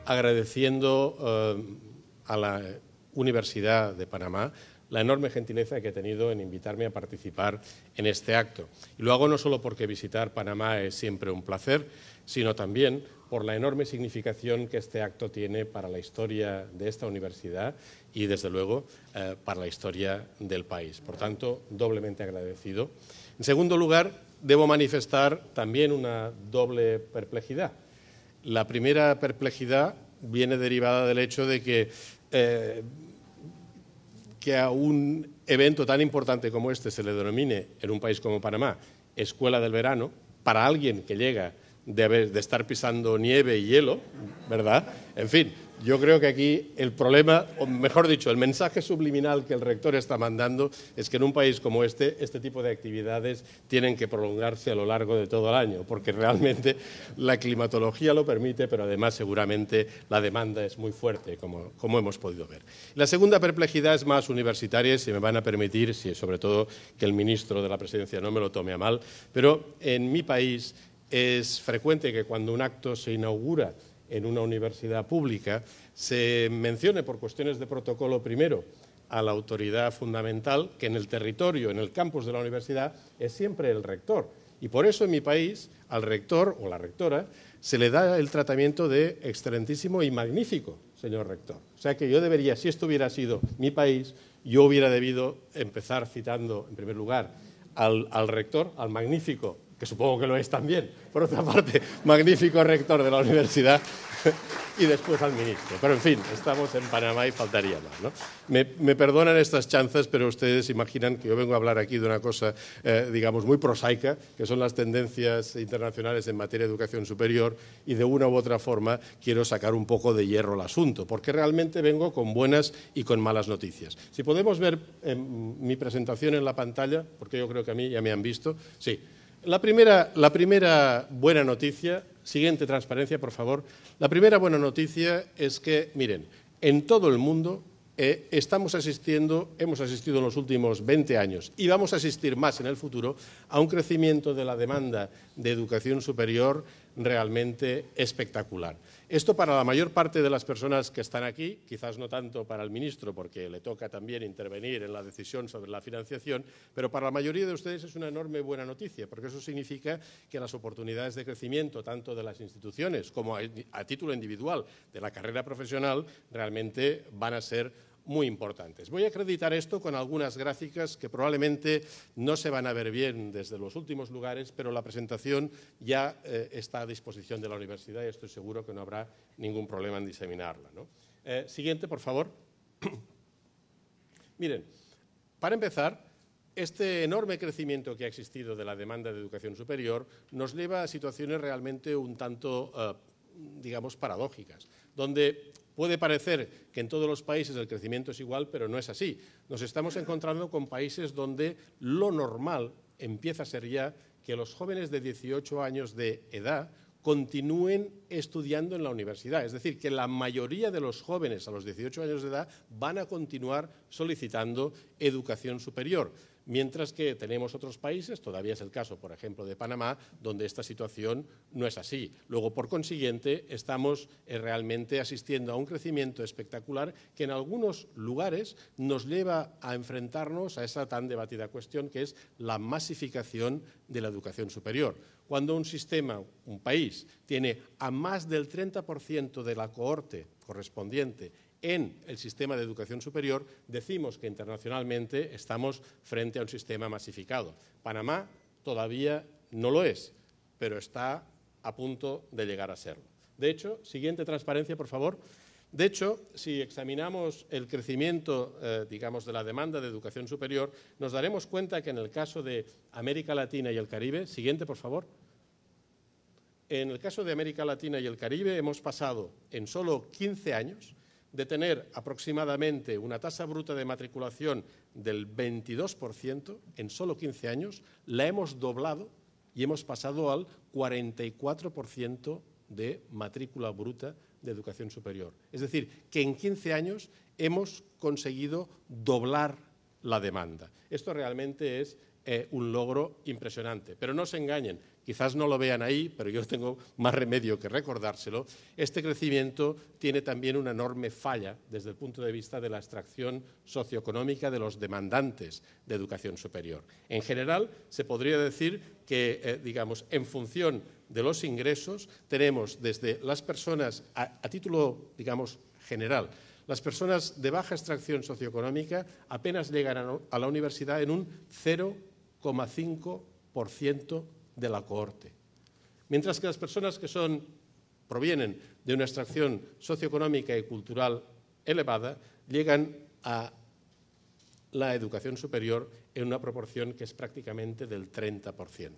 agradeciendo a la Universidad de Panamá la enorme gentileza que ha tenido en invitarme a participar en este acto. Y lo hago no solo porque visitar Panamá es siempre un placer, sino también por la enorme significación que este acto tiene para la historia de esta universidad y, desde luego, para la historia del país. Por tanto, doblemente agradecido. En segundo lugar, debo manifestar también una doble perplejidad. La primera perplejidad viene derivada del hecho de que a un evento tan importante como este se le denomine en un país como Panamá Escuela del Verano, para alguien que llega de estar pisando nieve y hielo, ¿verdad? En fin, yo creo que aquí el problema, o mejor dicho, el mensaje subliminal que el rector está mandando es que en un país como este tipo de actividades tienen que prolongarse a lo largo de todo el año, porque realmente la climatología lo permite, pero además seguramente la demanda es muy fuerte, como hemos podido ver. La segunda perplejidad es más universitaria, si me van a permitir, sobre todo que el ministro de la Presidencia no me lo tome a mal, pero en mi país es frecuente que cuando un acto se inaugura en una universidad pública se mencione por cuestiones de protocolo primero a la autoridad fundamental, que en el territorio, en el campus de la universidad, es siempre el rector. Y por eso en mi país al rector o la rectora se le da el tratamiento de excelentísimo y magnífico, señor rector. O sea que yo debería, si esto hubiera sido mi país, yo hubiera debido empezar citando, en primer lugar, al rector, al magnífico, que supongo que lo es también, por otra parte, magnífico rector de la universidad, y después al ministro. Pero, en fin, estamos en Panamá y faltaría más, ¿no? Me perdonan estas chanzas, pero ustedes imaginan que yo vengo a hablar aquí de una cosa, digamos, muy prosaica, que son las tendencias internacionales en materia de educación superior, y de una u otra forma quiero sacar un poco de hierro al asunto, porque realmente vengo con buenas y con malas noticias. Si podemos ver mi presentación en la pantalla, porque yo creo que a mí ya me han visto, sí. La primera buena noticia, siguiente transparencia, por favor. La primera buena noticia es que, miren, en todo el mundo hemos asistido en los últimos 20 años y vamos a asistir más en el futuro a un crecimiento de la demanda de educación superior realmente espectacular. Esto para la mayor parte de las personas que están aquí, quizás no tanto para el ministro, porque le toca también intervenir en la decisión sobre la financiación, pero para la mayoría de ustedes es una enorme buena noticia, porque eso significa que las oportunidades de crecimiento, tanto de las instituciones como a título individual de la carrera profesional, realmente van a ser muy importantes. Voy a acreditar esto con algunas gráficas que probablemente no se van a ver bien desde los últimos lugares, pero la presentación ya está a disposición de la universidad y estoy seguro que no habrá ningún problema en diseminarla, ¿no? Siguiente, por favor. Miren, para empezar, este enorme crecimiento que ha existido de la demanda de educación superior nos lleva a situaciones realmente un tanto, digamos, paradójicas, donde puede parecer que en todos los países el crecimiento es igual, pero no es así. Nos estamos encontrando con países donde lo normal empieza a ser ya que los jóvenes de 18 años de edad continúen estudiando en la universidad. Es decir, que la mayoría de los jóvenes a los 18 años de edad van a continuar solicitando educación superior. Mientras que tenemos otros países, todavía es el caso, por ejemplo, de Panamá, donde esta situación no es así. Luego, por consiguiente, estamos realmente asistiendo a un crecimiento espectacular que en algunos lugares nos lleva a enfrentarnos a esa tan debatida cuestión que es la masificación de la educación superior. Cuando un sistema, un país, tiene a más del 30% de la cohorte correspondiente en el sistema de educación superior, decimos que internacionalmente estamos frente a un sistema masificado. Panamá todavía no lo es, pero está a punto de llegar a serlo. De hecho, siguiente transparencia, por favor. De hecho, si examinamos el crecimiento, digamos, de la demanda de educación superior, nos daremos cuenta que en el caso de América Latina y el Caribe, siguiente, por favor. En el caso de América Latina y el Caribe hemos pasado en solo 15 años de tener aproximadamente una tasa bruta de matriculación del 22%, en solo 15 años, la hemos doblado y hemos pasado al 44% de matrícula bruta de educación superior. Es decir, que en 15 años hemos conseguido doblar la demanda. Esto realmente es un logro impresionante. Pero no se engañen, quizás no lo vean ahí, pero yo tengo más remedio que recordárselo. Este crecimiento tiene también una enorme falla desde el punto de vista de la extracción socioeconómica de los demandantes de educación superior. En general, se podría decir que, digamos, en función de los ingresos, tenemos desde las personas, a título, digamos, general, las personas de baja extracción socioeconómica apenas llegan a la universidad en un 0,5% de la cohorte, mientras que las personas que provienen de una extracción socioeconómica y cultural elevada llegan a la educación superior en una proporción que es prácticamente del 30%.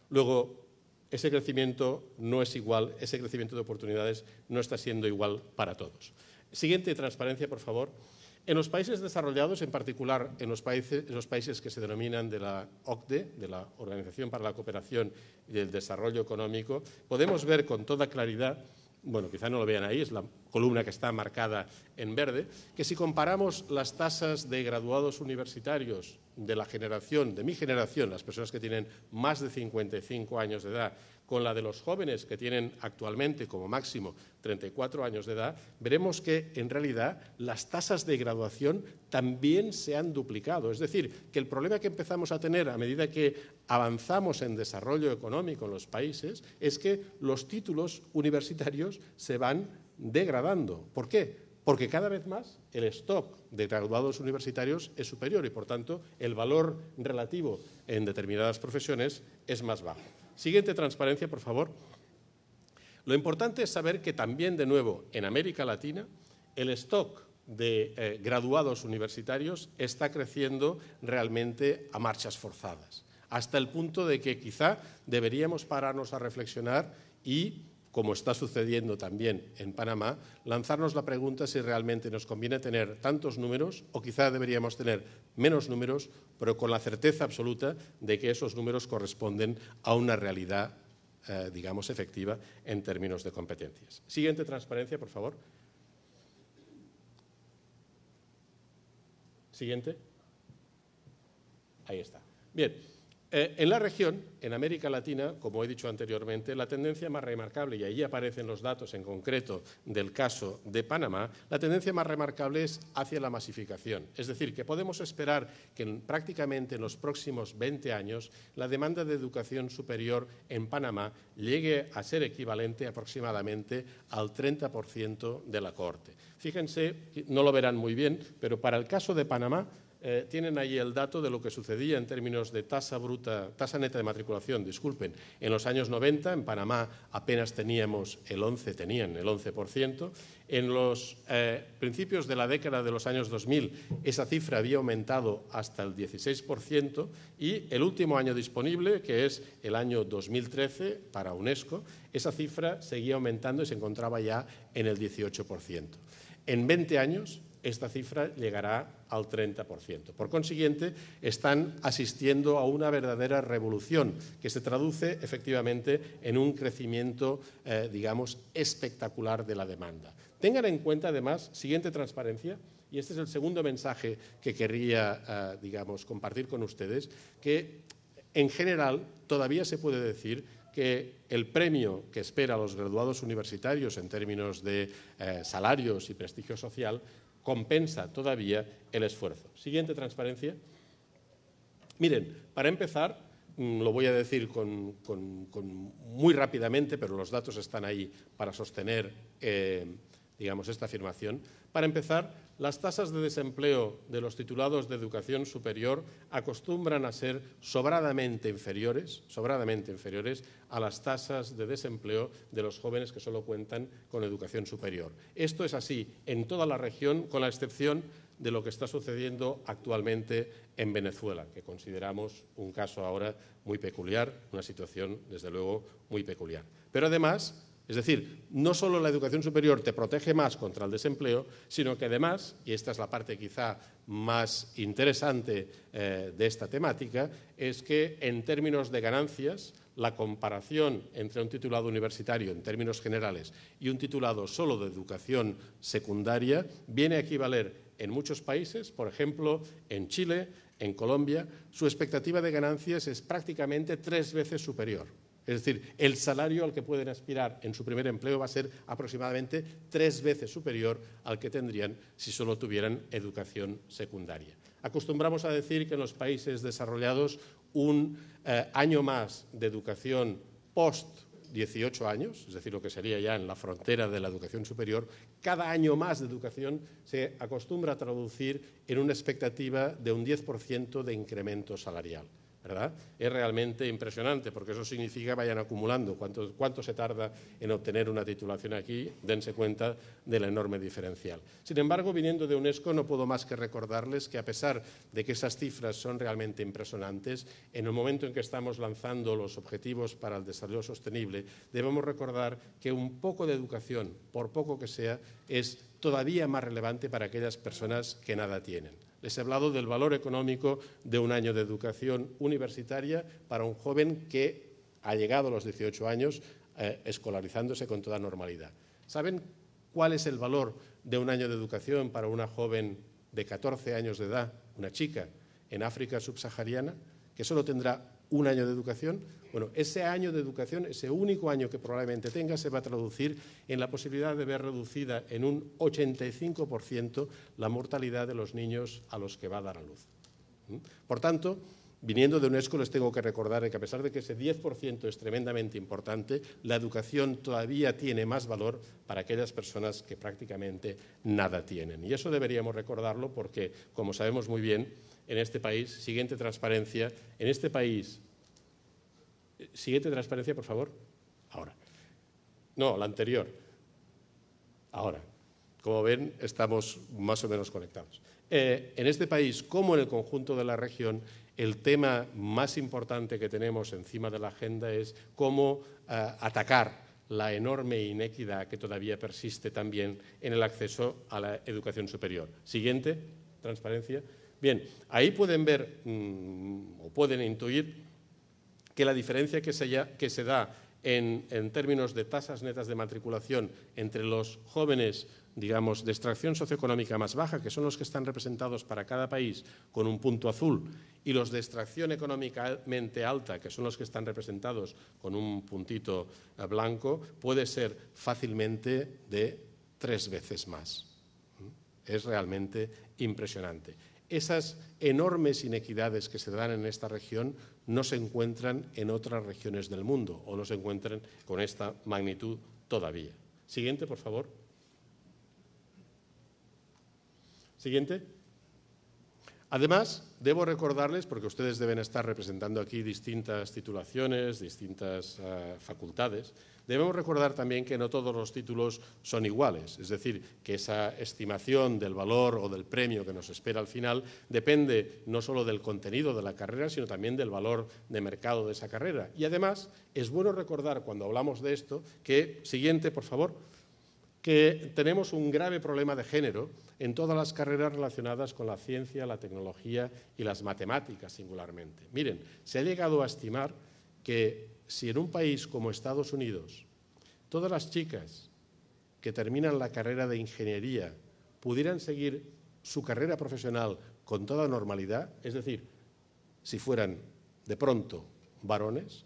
Luego, ese crecimiento no es igual, ese crecimiento de oportunidades no está siendo igual para todos. Siguiente transparencia, por favor. En los países desarrollados, en particular en los países que se denominan de la OCDE, de la Organización para la Cooperación y el Desarrollo Económico, podemos ver con toda claridad, bueno, quizá no lo vean ahí, es la columna que está marcada en verde, que si comparamos las tasas de graduados universitarios de la generación, de mi generación, las personas que tienen más de 55 años de edad, con la de los jóvenes que tienen actualmente como máximo 34 años de edad, veremos que en realidad las tasas de graduación también se han duplicado. Es decir, que el problema que empezamos a tener a medida que avanzamos en desarrollo económico en los países es que los títulos universitarios se van degradando. ¿Por qué? Porque cada vez más el stock de graduados universitarios es superior y, por tanto, el valor relativo en determinadas profesiones es más bajo. Siguiente transparencia, por favor. Lo importante es saber que también, de nuevo, en América Latina, el stock de graduados universitarios está creciendo realmente a marchas forzadas, hasta el punto de que quizá deberíamos pararnos a reflexionar y, como está sucediendo también en Panamá, lanzarnos la pregunta si realmente nos conviene tener tantos números o quizá deberíamos tener menos números, pero con la certeza absoluta de que esos números corresponden a una realidad, digamos, efectiva en términos de competencias. Siguiente transparencia, por favor. Siguiente. Ahí está. Bien. En la región, en América Latina, como he dicho anteriormente, la tendencia más remarcable, y ahí aparecen los datos en concreto del caso de Panamá, la tendencia más remarcable es hacia la masificación. Es decir, que podemos esperar que prácticamente en los próximos 20 años la demanda de educación superior en Panamá llegue a ser equivalente aproximadamente al 30% de la cohorte. Fíjense, no lo verán muy bien, pero para el caso de Panamá, tienen ahí el dato de lo que sucedía en términos de tasa neta de matriculación, disculpen. En los años 90 en Panamá apenas tenían el 11%. En los principios de la década de los años 2000 esa cifra había aumentado hasta el 16% y el último año disponible, que es el año 2013 para UNESCO, esa cifra seguía aumentando y se encontraba ya en el 18%. En 20 años esta cifra llegará al 30%. Por consiguiente, están asistiendo a una verdadera revolución que se traduce efectivamente en un crecimiento, digamos, espectacular de la demanda. Tengan en cuenta, además, siguiente transparencia, y este es el segundo mensaje que querría, digamos, compartir con ustedes, que en general todavía se puede decir que el premio que espera a los graduados universitarios en términos de salarios y prestigio social compensa todavía el esfuerzo. Siguiente transparencia. Miren, para empezar, lo voy a decir muy rápidamente, pero los datos están ahí para sostener digamos, esta afirmación. Para empezar, las tasas de desempleo de los titulados de educación superior acostumbran a ser sobradamente inferiores a las tasas de desempleo de los jóvenes que solo cuentan con educación superior. Esto es así en toda la región, con la excepción de lo que está sucediendo actualmente en Venezuela, que consideramos un caso ahora muy peculiar, una situación, desde luego, muy peculiar. Pero además, es decir, no solo la educación superior te protege más contra el desempleo, sino que además, y esta es la parte quizá más interesante de esta temática, es que en términos de ganancias, la comparación entre un titulado universitario en términos generales y un titulado solo de educación secundaria viene a equivaler en muchos países, por ejemplo, en Chile, en Colombia, su expectativa de ganancias es prácticamente 3 veces superior. Es decir, el salario al que pueden aspirar en su primer empleo va a ser aproximadamente 3 veces superior al que tendrían si solo tuvieran educación secundaria. Acostumbramos a decir que en los países desarrollados un año más de educación post 18 años, es decir, lo que sería ya en la frontera de la educación superior, cada año más de educación se acostumbra a traducir en una expectativa de un 10% de incremento salarial, ¿verdad? Es realmente impresionante porque eso significa vayan acumulando. ¿Cuánto se tarda en obtener una titulación aquí? Dense cuenta de la enorme diferencial. Sin embargo, viniendo de UNESCO, no puedo más que recordarles que a pesar de que esas cifras son realmente impresionantes, en el momento en que estamos lanzando los objetivos para el desarrollo sostenible, debemos recordar que un poco de educación, por poco que sea, es todavía más relevante para aquellas personas que nada tienen. Les he hablado del valor económico de un año de educación universitaria para un joven que ha llegado a los 18 años escolarizándose con toda normalidad. ¿Saben cuál es el valor de un año de educación para una joven de 14 años de edad, una chica, en África subsahariana, que solo tendrá un año de educación? Bueno, ese año de educación, ese único año que probablemente tenga, se va a traducir en la posibilidad de ver reducida en un 85% la mortalidad de los niños a los que va a dar a luz. Por tanto, viniendo de UNESCO, les tengo que recordar que a pesar de que ese 10% es tremendamente importante, la educación todavía tiene más valor para aquellas personas que prácticamente nada tienen. Y eso deberíamos recordarlo porque, como sabemos muy bien, en este país, siguiente transparencia, en este país, siguiente transparencia, por favor, ahora. No, la anterior, ahora. Como ven, estamos más o menos conectados. En este país, como en el conjunto de la región, el tema más importante que tenemos encima de la agenda es cómo atacar la enorme inequidad que todavía persiste también en el acceso a la educación superior. Siguiente, transparencia. Bien, ahí pueden ver o pueden intuir que la diferencia que se da en términos de tasas netas de matriculación entre los jóvenes, digamos, de extracción socioeconómica más baja, que son los que están representados para cada país con un punto azul, y los de extracción económicamente alta, que son los que están representados con un puntito blanco, puede ser fácilmente de 3 veces más. Es realmente impresionante. Esas enormes inequidades que se dan en esta región no se encuentran en otras regiones del mundo o no se encuentran con esta magnitud todavía. Siguiente, por favor. Siguiente. Además, debo recordarles, porque ustedes deben estar representando aquí distintas titulaciones, distintas facultades, debemos recordar también que no todos los títulos son iguales, es decir, que esa estimación del valor o del premio que nos espera al final depende no solo del contenido de la carrera, sino también del valor de mercado de esa carrera. Y además, es bueno recordar cuando hablamos de esto que, siguiente, por favor, que tenemos un grave problema de género en todas las carreras relacionadas con la ciencia, la tecnología y las matemáticas singularmente. Miren, se ha llegado a estimar que si en un país como Estados Unidos todas las chicas que terminan la carrera de ingeniería pudieran seguir su carrera profesional con toda normalidad, es decir, si fueran de pronto varones,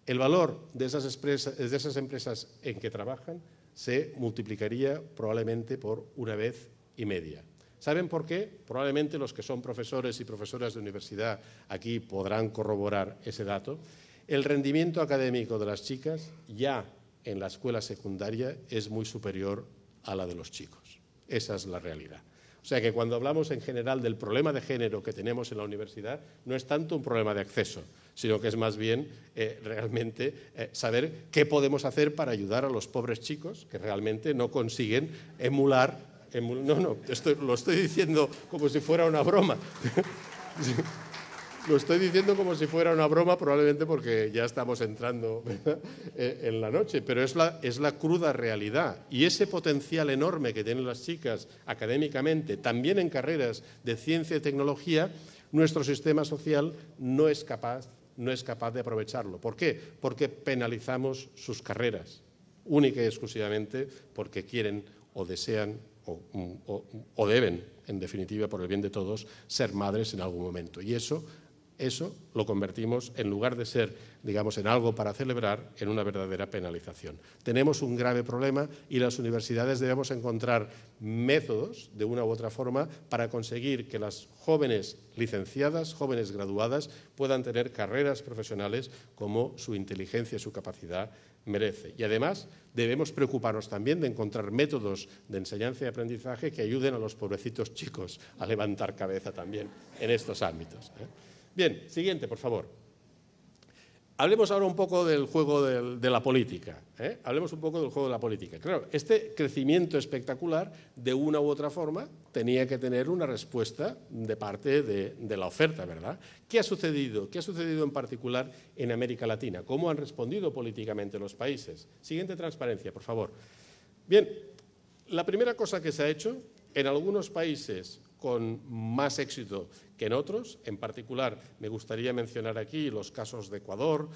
el valor de esas empresas en que trabajan se multiplicaría probablemente por 1,5 veces. ¿Saben por qué? Probablemente los que son profesores y profesoras de universidad aquí podrán corroborar ese dato. El rendimiento académico de las chicas ya en la escuela secundaria es muy superior a la de los chicos. Esa es la realidad. O sea que cuando hablamos en general del problema de género que tenemos en la universidad, no es tanto un problema de acceso, sino que es más bien realmente saber qué podemos hacer para ayudar a los pobres chicos que realmente no consiguen emular. Lo estoy diciendo como si fuera una broma. Lo estoy diciendo como si fuera una broma, probablemente porque ya estamos entrando en la noche, pero es la cruda realidad. Y ese potencial enorme que tienen las chicas académicamente, también en carreras de ciencia y tecnología, nuestro sistema social no es capaz de aprovecharlo. ¿Por qué? Porque penalizamos sus carreras, única y exclusivamente porque quieren o desean o deben, en definitiva, por el bien de todos, ser madres en algún momento. Y eso lo convertimos, en lugar de ser, digamos, en algo para celebrar, en una verdadera penalización. Tenemos un grave problema y las universidades debemos encontrar métodos, de una u otra forma, para conseguir que las jóvenes licenciadas, jóvenes graduadas, puedan tener carreras profesionales como su inteligencia y su capacidad merece. Y además debemos preocuparnos también de encontrar métodos de enseñanza y aprendizaje que ayuden a los pobrecitos chicos a levantar cabeza también en estos ámbitos. Bien, siguiente, por favor. Hablemos ahora un poco del juego de la política. Hablemos un poco del juego de la política. Claro, este crecimiento espectacular, de una u otra forma, tenía que tener una respuesta de parte de la oferta, ¿verdad? ¿Qué ha sucedido? ¿Qué ha sucedido en particular en América Latina? ¿Cómo han respondido políticamente los países? Siguiente transparencia, por favor. Bien, la primera cosa que se ha hecho en algunos países con más éxito que en otros. En particular, me gustaría mencionar aquí los casos de Ecuador,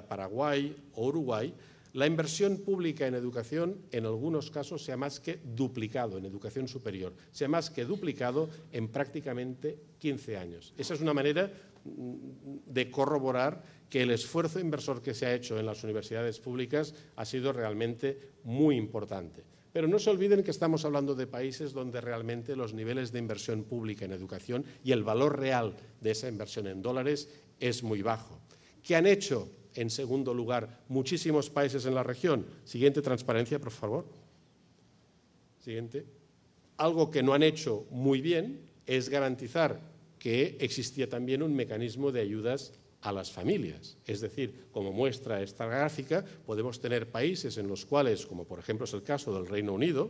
Paraguay o Uruguay. La inversión pública en educación, en algunos casos, se ha más que duplicado en educación superior. Se ha más que duplicado en prácticamente 15 años. Esa es una manera de corroborar que el esfuerzo inversor que se ha hecho en las universidades públicas ha sido realmente muy importante. Pero no se olviden que estamos hablando de países donde realmente los niveles de inversión pública en educación y el valor real de esa inversión en dólares es muy bajo. ¿Qué han hecho, en segundo lugar, muchísimos países en la región? Siguiente transparencia, por favor. Siguiente. Algo que no han hecho muy bien es garantizar que existía también un mecanismo de ayudas a las familias. Es decir, como muestra esta gráfica, podemos tener países en los cuales, como por ejemplo es el caso del Reino Unido,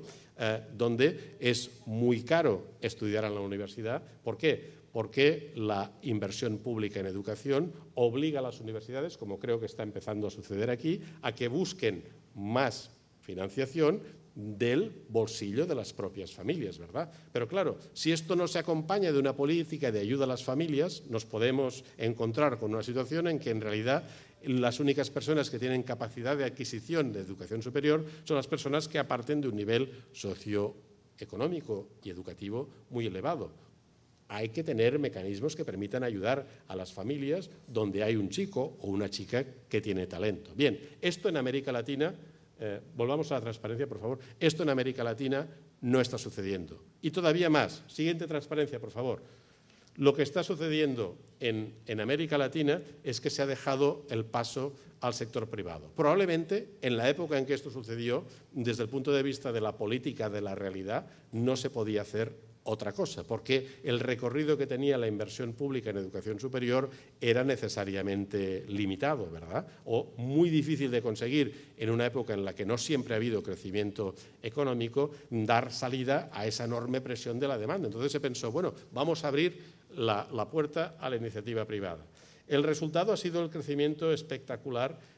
donde es muy caro estudiar en la universidad. ¿Por qué? Porque la inversión pública en educación obliga a las universidades, como creo que está empezando a suceder aquí, a que busquen más financiación del bolsillo de las propias familias, ¿verdad? Pero claro, si esto no se acompaña de una política de ayuda a las familias, nos podemos encontrar con una situación en que en realidad las únicas personas que tienen capacidad de adquisición de educación superior son las personas que parten de un nivel socioeconómico y educativo muy elevado. Hay que tener mecanismos que permitan ayudar a las familias donde hay un chico o una chica que tiene talento. Bien, esto en América Latina... volvamos a la transparencia, por favor. Esto en América Latina no está sucediendo. Y todavía más. Siguiente transparencia, por favor. Lo que está sucediendo en América Latina es que se ha dejado el paso al sector privado. Probablemente, en la época en que esto sucedió, desde el punto de vista de la política de la realidad, no se podía hacer otra cosa, porque el recorrido que tenía la inversión pública en educación superior era necesariamente limitado, ¿verdad? O muy difícil de conseguir en una época en la que no siempre ha habido crecimiento económico, dar salida a esa enorme presión de la demanda. Entonces se pensó, bueno, vamos a abrir la puerta a la iniciativa privada. El resultado ha sido el crecimiento espectacular,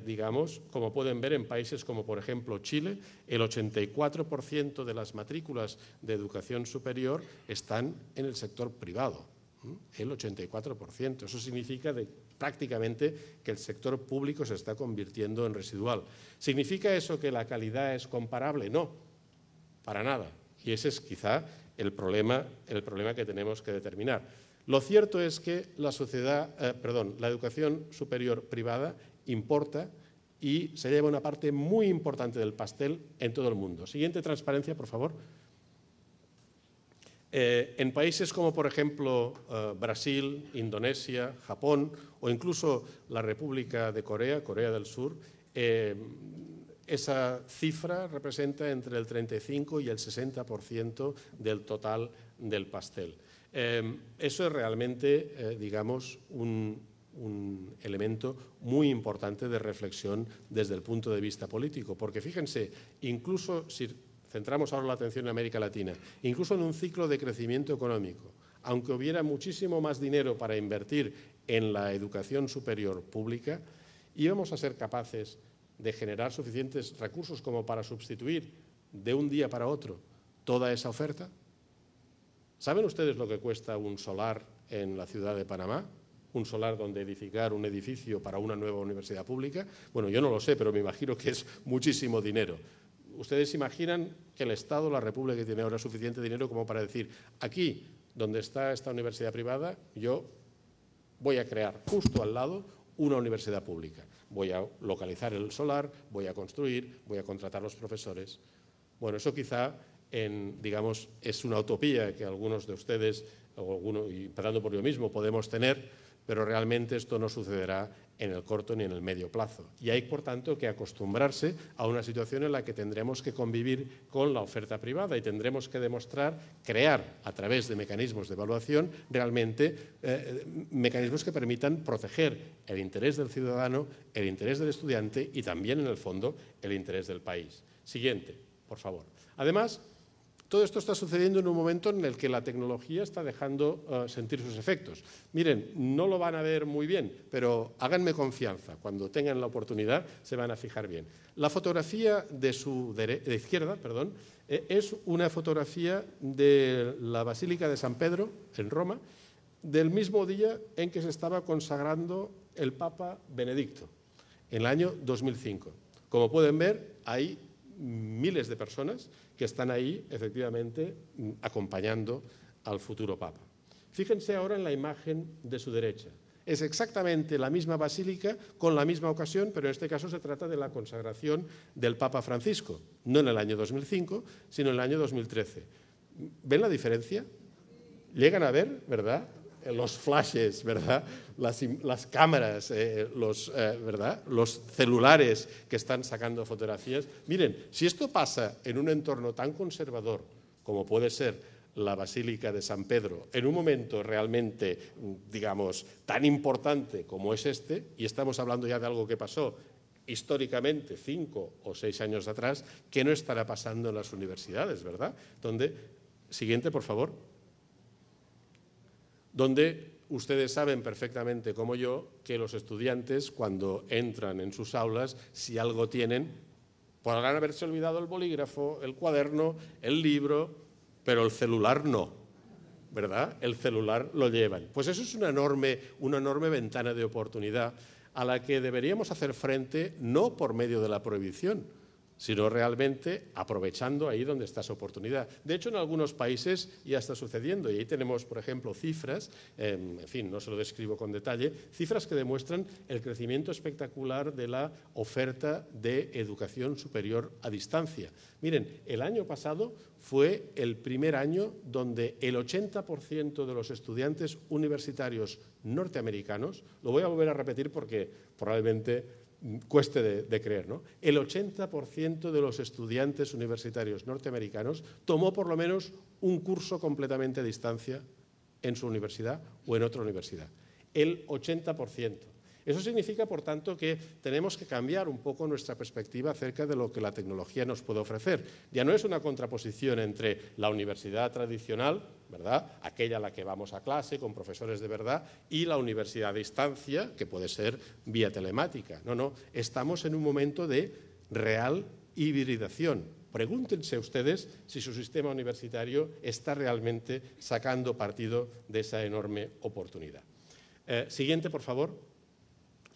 digamos, como pueden ver en países como, por ejemplo, Chile. El 84% de las matrículas de educación superior están en el sector privado. El 84%. Eso significa prácticamente que el sector público se está convirtiendo en residual. ¿Significa eso que la calidad es comparable? No, para nada. Y ese es quizá el problema que tenemos que determinar. Lo cierto es que la educación superior privada importa y se lleva una parte muy importante del pastel en todo el mundo. Siguiente transparencia, por favor. En países como, por ejemplo, Brasil, Indonesia, Japón o incluso la República de Corea, Corea del Sur, esa cifra representa entre el 35 y el 60% del total del pastel. Eso es realmente, digamos, un elemento muy importante de reflexión desde el punto de vista político, porque fíjense, incluso si centramos ahora la atención en América Latina, incluso en un ciclo de crecimiento económico, aunque hubiera muchísimo más dinero para invertir en la educación superior pública, íbamos a ser capaces de generar suficientes recursos como para sustituir de un día para otro toda esa oferta. ¿Saben ustedes lo que cuesta un solar en la ciudad de Panamá? Un solar donde edificar un edificio para una nueva universidad pública. Bueno, yo no lo sé, pero me imagino que es muchísimo dinero. ustedes imaginan que el Estado, la República, tiene ahora suficiente dinero como para decir, aquí, donde está esta universidad privada, yo voy a crear justo al lado una universidad pública. Voy a localizar el solar, voy a construir, voy a contratar los profesores. Bueno, eso quizá, digamos, es una utopía que algunos de ustedes, o algunos, y empezando por yo mismo, podemos tener, pero realmente esto no sucederá en el corto ni en el medio plazo. Y hay, por tanto, que acostumbrarse a una situación en la que tendremos que convivir con la oferta privada y tendremos que demostrar, crear a través de mecanismos de evaluación, realmente mecanismos que permitan proteger el interés del ciudadano, el interés del estudiante y también, en el fondo, el interés del país. Siguiente, por favor. Además, todo esto está sucediendo en un momento en el que la tecnología está dejando sentir sus efectos. Miren, no lo van a ver muy bien, pero háganme confianza. Cuando tengan la oportunidad se van a fijar bien. La fotografía de izquierda, es una fotografía de la Basílica de San Pedro, en Roma, del mismo día en que se estaba consagrando el Papa Benedicto, en el año 2005. Como pueden ver, hay miles de personas que están ahí, efectivamente, acompañando al futuro Papa. Fíjense ahora en la imagen de su derecha. Es exactamente la misma basílica con la misma ocasión, pero en este caso se trata de la consagración del Papa Francisco, no en el año 2005, sino en el año 2013. ¿Ven la diferencia? Llegan a ver, ¿verdad?, los flashes, ¿verdad?, las cámaras, ¿verdad?, los celulares que están sacando fotografías. Miren, si esto pasa en un entorno tan conservador como puede ser la Basílica de San Pedro, en un momento realmente, digamos, tan importante como es este, y estamos hablando ya de algo que pasó históricamente 5 o 6 años atrás, ¿qué no estará pasando en las universidades, verdad? Siguiente, por favor. Donde ustedes saben perfectamente, como yo, que los estudiantes, cuando entran en sus aulas, si algo tienen, podrán haberse olvidado el bolígrafo, el cuaderno, el libro, pero el celular no, ¿verdad? El celular lo llevan. Pues eso es una enorme ventana de oportunidad a la que deberíamos hacer frente no por medio de la prohibición, sino realmente aprovechando ahí donde está esa oportunidad. De hecho, en algunos países ya está sucediendo, y ahí tenemos, por ejemplo, cifras, en fin, no se lo describo con detalle, cifras que demuestran el crecimiento espectacular de la oferta de educación superior a distancia. Miren, el año pasado fue el primer año donde el 80% de los estudiantes universitarios norteamericanos, lo voy a volver a repetir porque probablemente cueste de creer, ¿no? El 80% de los estudiantes universitarios norteamericanos tomó por lo menos un curso completamente a distancia en su universidad o en otra universidad. El 80%. Eso significa, por tanto, que tenemos que cambiar un poco nuestra perspectiva acerca de lo que la tecnología nos puede ofrecer. Ya no es una contraposición entre la universidad tradicional, ¿verdad?, aquella a la que vamos a clase con profesores de verdad, y la universidad a distancia, que puede ser vía telemática. No, estamos en un momento de real hibridación. Pregúntense ustedes si su sistema universitario está realmente sacando partido de esa enorme oportunidad. Siguiente, por favor.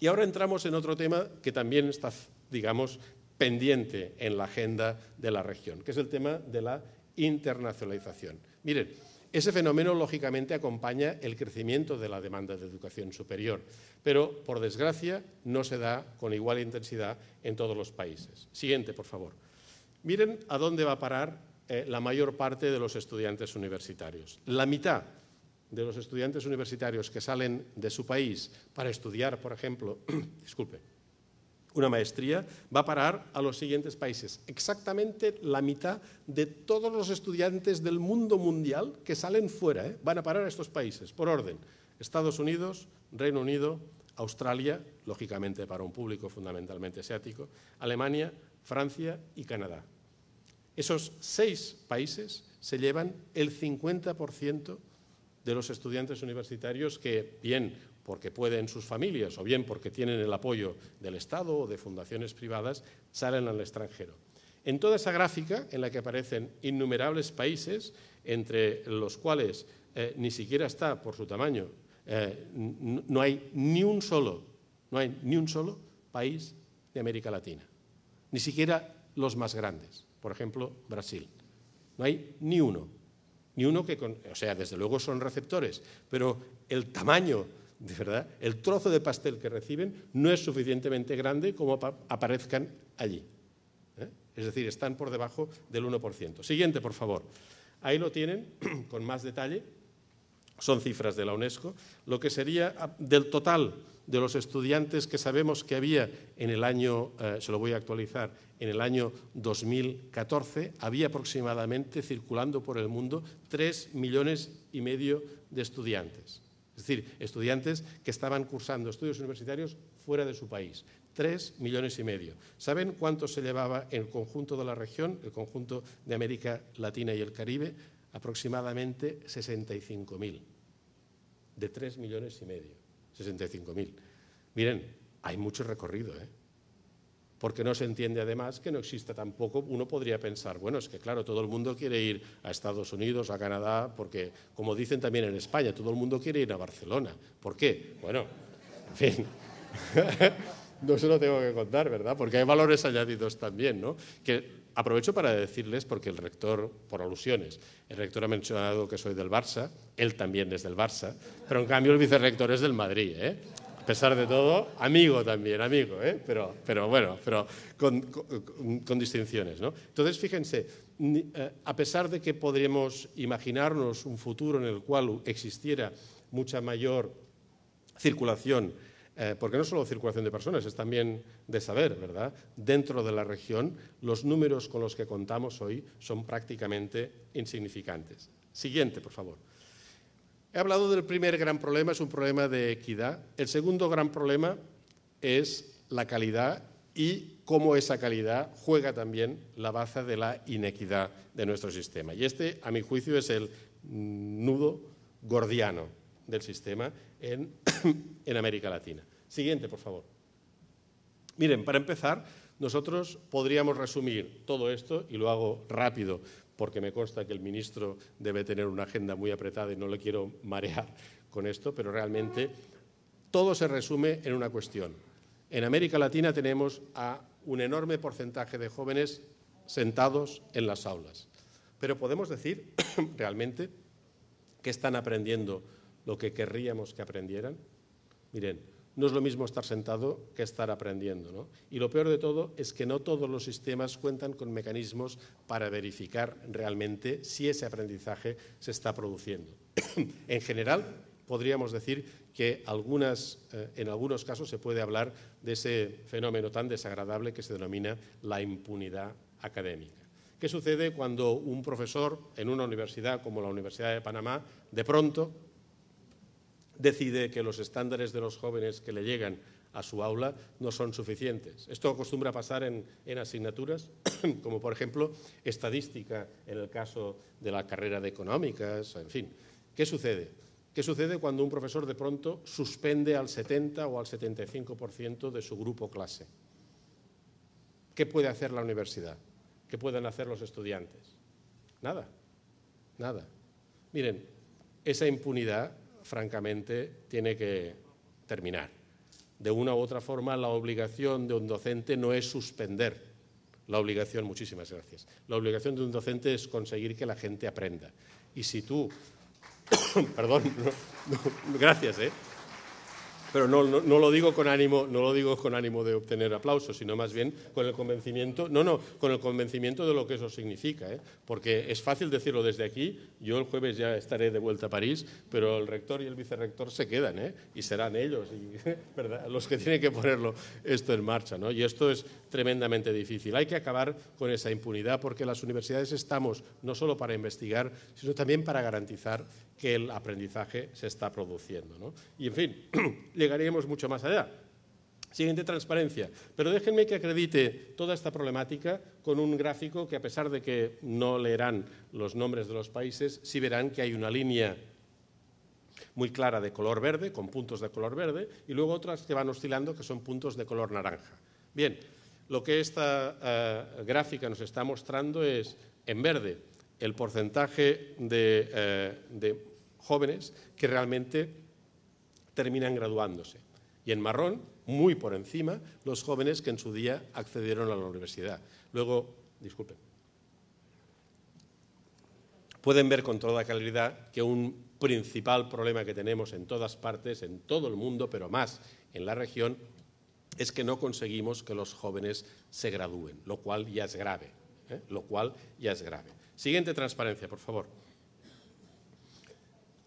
Y ahora entramos en otro tema que también está, digamos, pendiente en la agenda de la región, que es el tema de la internacionalización. Miren, ese fenómeno, lógicamente, acompaña el crecimiento de la demanda de educación superior, pero, por desgracia, no se da con igual intensidad en todos los países. Siguiente, por favor. Miren a dónde va a parar la mayor parte de los estudiantes universitarios. La mitad de los estudiantes universitarios que salen de su país para estudiar, por ejemplo, una maestría, va a parar a los siguientes países. Exactamente la mitad de todos los estudiantes del mundo mundial que salen fuera, van a parar a estos países, por orden. Estados Unidos, Reino Unido, Australia, lógicamente para un público fundamentalmente asiático, Alemania, Francia y Canadá. Esos 6 países se llevan el 50% de los estudiantes universitarios que, bien porque pueden sus familias o bien porque tienen el apoyo del Estado o de fundaciones privadas, salen al extranjero. En toda esa gráfica, en la que aparecen innumerables países, entre los cuales ni siquiera está, por su tamaño, no hay ni un solo país de América Latina, ni siquiera los más grandes. Por ejemplo, Brasil. No hay ni uno. Ni uno que, o sea, desde luego son receptores, pero el tamaño, de verdad, el trozo de pastel que reciben no es suficientemente grande como aparezcan allí. Es decir, están por debajo del 1%. Siguiente, por favor. Ahí lo tienen con más detalle. Son cifras de la UNESCO. Lo que sería del total de los estudiantes que sabemos que había en el año, se lo voy a actualizar, en el año 2014, había aproximadamente circulando por el mundo 3,5 millones de estudiantes. Es decir, estudiantes que estaban cursando estudios universitarios fuera de su país. 3,5 millones. ¿Saben cuánto se llevaba en el conjunto de la región, el conjunto de América Latina y el Caribe? Aproximadamente 65.000. De 3,5 millones. 65.000. Miren, hay mucho recorrido, porque no se entiende además que no exista tampoco, uno podría pensar, bueno, es que claro, todo el mundo quiere ir a Estados Unidos, a Canadá, porque como dicen también en España, todo el mundo quiere ir a Barcelona. ¿Por qué? Bueno, en fin, no se lo tengo que contar, ¿verdad? Porque hay valores añadidos también, ¿no? Que aprovecho para decirles, porque el rector, por alusiones, el rector ha mencionado que soy del Barça, él también es del Barça, pero en cambio el vicerrector es del Madrid, A pesar de todo, amigo también, amigo, pero bueno, pero con distinciones, ¿no? Entonces, fíjense, a pesar de que podríamos imaginarnos un futuro en el cual existiera mucha mayor circulación, porque no solo circulación de personas, es también de saber, ¿verdad? Dentro de la región, los números con los que contamos hoy son prácticamente insignificantes. Siguiente, por favor. He hablado del primer gran problema, es un problema de equidad. El segundo gran problema es la calidad y cómo esa calidad juega también la baza de la inequidad de nuestro sistema. Y este, a mi juicio, es el nudo gordiano del sistema en América Latina. Siguiente, por favor. Miren, para empezar, nosotros podríamos resumir todo esto, y lo hago rápido porque me consta que el ministro debe tener una agenda muy apretada y no le quiero marear con esto, pero realmente todo se resume en una cuestión. En América Latina tenemos a un enorme porcentaje de jóvenes sentados en las aulas, pero podemos decir realmente que están aprendiendo lo que querríamos que aprendieran. Miren, no es lo mismo estar sentado que estar aprendiendo, ¿no? Y lo peor de todo es que no todos los sistemas cuentan con mecanismos para verificar realmente si ese aprendizaje se está produciendo. En general, podríamos decir que en algunos casos se puede hablar de ese fenómeno tan desagradable que se denomina la impunidad académica. ¿Qué sucede cuando un profesor en una universidad como la Universidad de Panamá de pronto decide que los estándares de los jóvenes que le llegan a su aula no son suficientes? Esto acostumbra pasar en asignaturas como, por ejemplo, estadística en el caso de la carrera de económicas, en fin. ¿Qué sucede? ¿Qué sucede cuando un profesor de pronto suspende al 70 o al 75% de su grupo clase? ¿Qué puede hacer la universidad? ¿Qué pueden hacer los estudiantes? Nada, nada. Miren, esa impunidad, francamente, tiene que terminar. De una u otra forma, la obligación de un docente no es suspender. Muchísimas gracias. La obligación de un docente es conseguir que la gente aprenda. Y si tú... Perdón, gracias, pero no lo digo con ánimo, de obtener aplausos, sino más bien con el convencimiento, con el convencimiento de lo que eso significa, porque es fácil decirlo desde aquí. Yo el jueves ya estaré de vuelta a París, pero el rector y el vicerrector se quedan, y serán ellos ¿verdad?, los que tienen que ponerlo esto en marcha, ¿no? Y esto es tremendamente difícil. Hay que acabar con esa impunidad, porque las universidades estamos no solo para investigar, sino también para garantizar que el aprendizaje se está produciendo, ¿no? Y, en fin, llegaríamos mucho más allá. Siguiente, transparencia. Pero déjenme que acredite toda esta problemática con un gráfico que, a pesar de que no leerán los nombres de los países, sí verán que hay una línea muy clara de color verde, con puntos de color verde, y luego otras que van oscilando, que son puntos de color naranja. Bien, lo que esta gráfica nos está mostrando es, en verde, el porcentaje de jóvenes que realmente terminan graduándose. Y en marrón, muy por encima, los jóvenes que en su día accedieron a la universidad. Luego, disculpen, pueden ver con toda claridad que un principal problema que tenemos en todas partes, en todo el mundo, pero más en la región, es que no conseguimos que los jóvenes se gradúen, lo cual ya es grave. Lo cual ya es grave. Siguiente transparencia, por favor.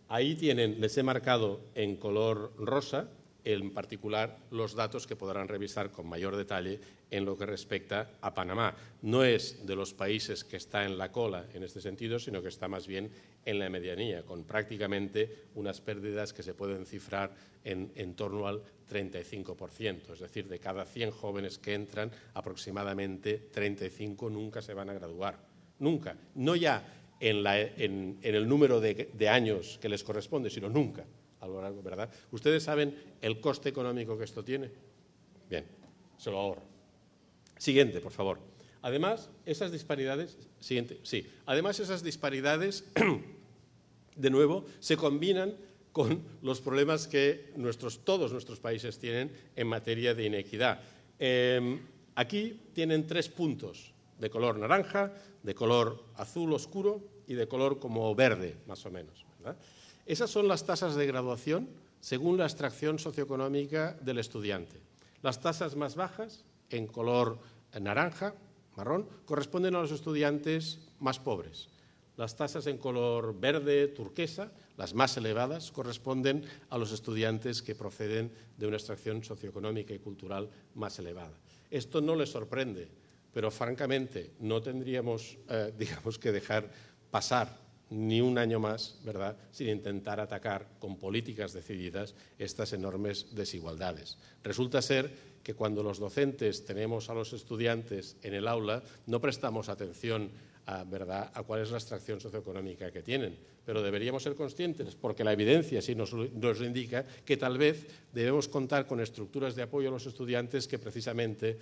Ahí tienen, les he marcado en color rosa, en particular los datos que podrán revisar con mayor detalle en lo que respecta a Panamá. No es de los países que está en la cola en este sentido, sino que está más bien en la medianía, con prácticamente unas pérdidas que se pueden cifrar en torno al 35%. Es decir, de cada 100 jóvenes que entran, aproximadamente 35 nunca se van a graduar. Nunca. No ya en el número de años que les corresponde, sino nunca a lo largo, ¿verdad? ¿Ustedes saben el coste económico que esto tiene? Bien, se lo ahorro. Siguiente, por favor. Además, esas disparidades, además esas disparidades, de nuevo, se combinan con los problemas que todos nuestros países tienen en materia de inequidad. Aquí tienen 3 puntos de color naranja, de color azul oscuro y de color como verde, más o menos, ¿verdad? Esas son las tasas de graduación según la extracción socioeconómica del estudiante. Las tasas más bajas, en color naranja, marrón, corresponden a los estudiantes más pobres. Las tasas en color verde, turquesa, las más elevadas, corresponden a los estudiantes que proceden de una extracción socioeconómica y cultural más elevada. Esto no les sorprende, pero francamente no tendríamos, digamos, que dejar pasar ni un año más, ¿verdad?, sin intentar atacar con políticas decididas estas enormes desigualdades. Resulta ser que cuando los docentes tenemos a los estudiantes en el aula no prestamos atención ¿verdad?, a cuál es la extracción socioeconómica que tienen, pero deberíamos ser conscientes, porque la evidencia sí nos indica que tal vez debemos contar con estructuras de apoyo a los estudiantes que precisamente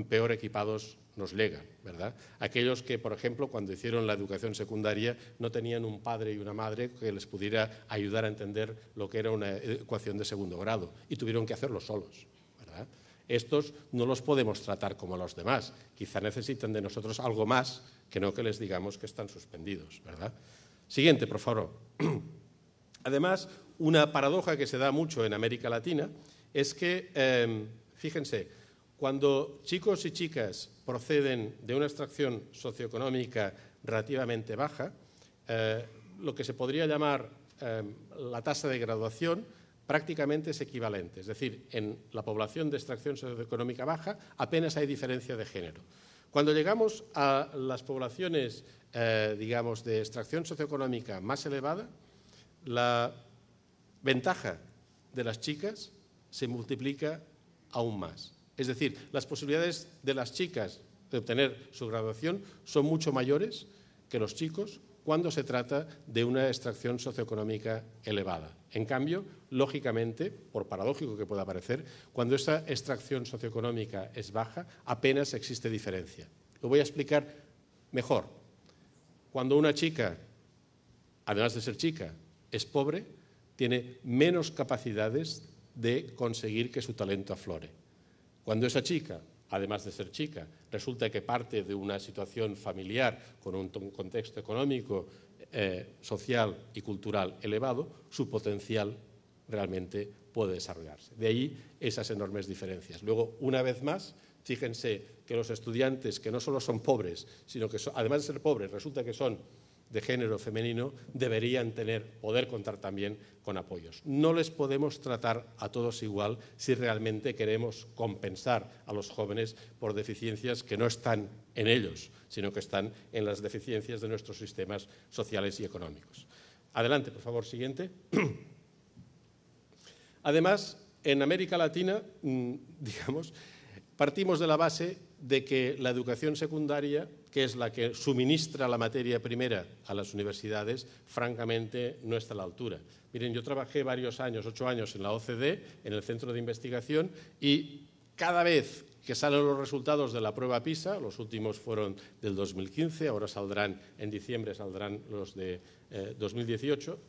peor equipados nos llegan, ¿verdad? Aquellos que, por ejemplo, cuando hicieron la educación secundaria no tenían un padre y una madre que les pudiera ayudar a entender lo que era una ecuación de segundo grado y tuvieron que hacerlo solos, ¿verdad? Estos no los podemos tratar como los demás. Quizá necesitan de nosotros algo más que no que les digamos que están suspendidos, ¿verdad? Siguiente, por favor. Además, una paradoja que se da mucho en América Latina es que, fíjense, cuando chicos y chicas proceden de una extracción socioeconómica relativamente baja, lo que se podría llamar la tasa de graduación prácticamente es equivalente. Es decir, en la población de extracción socioeconómica baja apenas hay diferencia de género. Cuando llegamos a las poblaciones, digamos, de extracción socioeconómica más elevada, la ventaja de las chicas se multiplica aún más. Es decir, las posibilidades de las chicas de obtener su graduación son mucho mayores que los chicos cuando se trata de una extracción socioeconómica elevada. En cambio, lógicamente, por paradójico que pueda parecer, cuando esa extracción socioeconómica es baja, apenas existe diferencia. Lo voy a explicar mejor. Cuando una chica, además de ser chica, es pobre, tiene menos capacidades de conseguir que su talento aflore. Cuando esa chica, además de ser chica, resulta que parte de una situación familiar con un contexto económico, social y cultural elevado, su potencial realmente puede desarrollarse. De ahí esas enormes diferencias. Luego, una vez más, fíjense que los estudiantes que no solo son pobres, sino que además de ser pobres, resulta que son de género femenino, deberían poder contar también con apoyos. No les podemos tratar a todos igual si realmente queremos compensar a los jóvenes por deficiencias que no están en ellos, sino que están en las deficiencias de nuestros sistemas sociales y económicos. Adelante, por favor, siguiente. Además, en América Latina, digamos, partimos de la base de que la educación secundaria, que es la que suministra la materia primera a las universidades, francamente no está a la altura. Miren, yo trabajé varios años, 8 años en la OCDE, en el centro de investigación, y cada vez que salen los resultados de la prueba PISA, los últimos fueron del 2015, ahora saldrán en diciembre, saldrán los de 2018,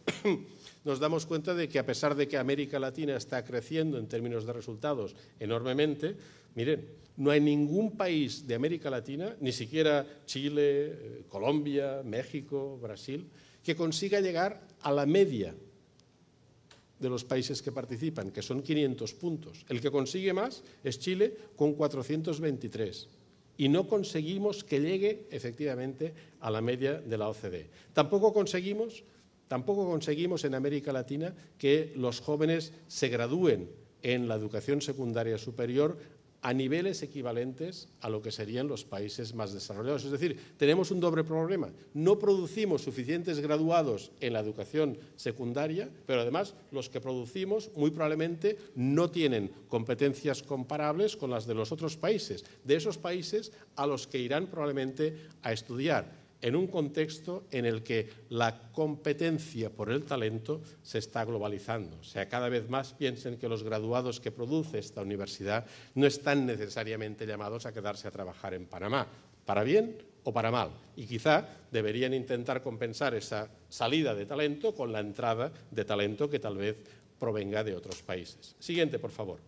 nos damos cuenta de que a pesar de que América Latina está creciendo en términos de resultados enormemente, miren, no hay ningún país de América Latina, ni siquiera Chile, Colombia, México, Brasil, que consiga llegar a la media de los países que participan, que son 500 puntos. El que consigue más es Chile con 423. Y no conseguimos que llegue efectivamente a la media de la OCDE. Tampoco conseguimos en América Latina que los jóvenes se gradúen en la educación secundaria superior a niveles equivalentes a lo que serían los países más desarrollados. Es decir, tenemos un doble problema. No producimos suficientes graduados en la educación secundaria, pero además los que producimos muy probablemente no tienen competencias comparables con las de los otros países, de esos países a los que irán probablemente a estudiar, en un contexto en el que la competencia por el talento se está globalizando. O sea, cada vez más piensen que los graduados que produce esta universidad no están necesariamente llamados a quedarse a trabajar en Panamá, para bien o para mal. Y quizá deberían intentar compensar esa salida de talento con la entrada de talento que tal vez provenga de otros países. Siguiente, por favor.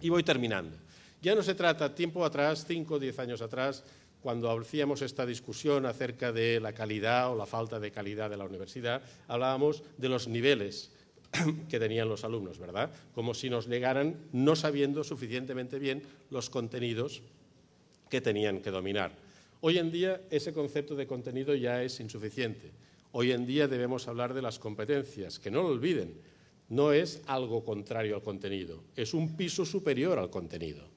Y voy terminando. Ya no se trata, tiempo atrás, 5 o 10 años atrás, cuando hacíamos esta discusión acerca de la calidad o la falta de calidad de la universidad, hablábamos de los niveles que tenían los alumnos, ¿verdad? Como si nos negaran no sabiendo suficientemente bien los contenidos que tenían que dominar. Hoy en día ese concepto de contenido ya es insuficiente. Hoy en día debemos hablar de las competencias, que no lo olviden, no es algo contrario al contenido, es un piso superior al contenido.